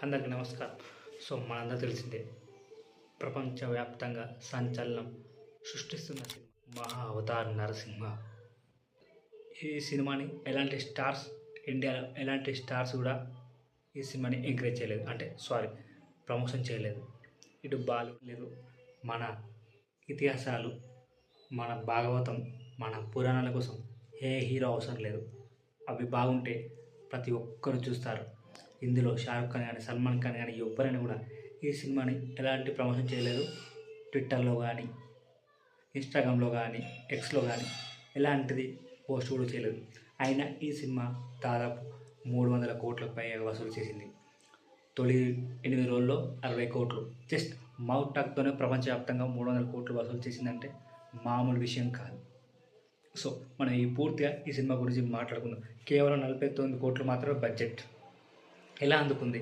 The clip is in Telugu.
అందరికీ నమస్కారం. సో మనందరూ తెలిసిందే, ప్రపంచవ్యాప్తంగా సంచలనం సృష్టిస్తున్న సినిమా మహా అవతార్ నరసింహ. ఈ సినిమాని ఇండియాలో ఎలాంటి స్టార్స్ కూడా ఈ సినిమాని ఎంకరేజ్ చేయలేదు, ప్రమోషన్ చేయలేదు. ఇటు బాలీవుడ్ లేదు, మన ఇతిహాసాలు, మన భాగవతం, మన పురాణాల కోసం ఏ హీరో అవసరం లేదు. అవి బాగుంటే ప్రతి ఒక్కరు చూస్తారు. ఇందులో షారుఖ్ ఖాన్ కానీ, సల్మాన్ ఖాన్ కానీ ఎవ్వరైనా కూడా ఈ సినిమాని ఎలాంటి ప్రమోషన్ చేయలేదు. ట్విట్టర్లో కానీ, ఇన్స్టాగ్రామ్లో కానీ, ఎక్స్లో కానీ ఎలాంటిది పోస్ట్ కూడా చేయలేదు. అయినా ఈ సినిమా దాదాపు 300 కోట్లకు పైగా వసూలు చేసింది. తొలి 8 రోజుల్లో 60 కోట్లు. జస్ట్ మౌత్ టాక్తోనే ప్రపంచవ్యాప్తంగా 300 కోట్లు వసూలు చేసిందంటే మామూలు విషయం కాదు. సో మనం పూర్తిగా ఈ సినిమా గురించి మాట్లాడుకుందాం. కేవలం 49 కోట్లు మాత్రమే బడ్జెట్. ఎలా అందుకుంది?